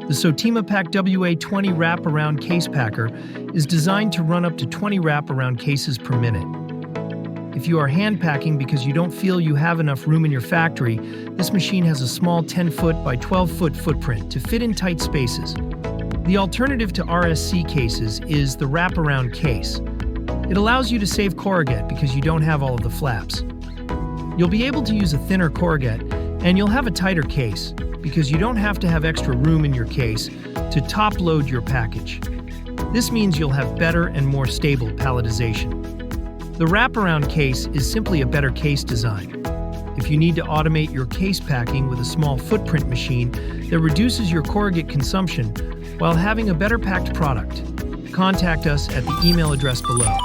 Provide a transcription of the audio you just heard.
The Sotemapack WA 20 wraparound case packer is designed to run up to 20 wraparound cases per minute. If you are hand packing because you don't feel you have enough room in your factory, this machine has a small 10-foot by 12-foot footprint to fit in tight spaces. The alternative to RSC cases is the wraparound case. It allows you to save corrugate because you don't have all of the flaps. You'll be able to use a thinner corrugate, and you'll have a tighter case because you don't have to have extra room in your case to top load your package. This means you'll have better and more stable palletization. The wraparound case is simply a better case design. If you need to automate your case packing with a small footprint machine that reduces your corrugate consumption while having a better packed product, contact us at the email address below.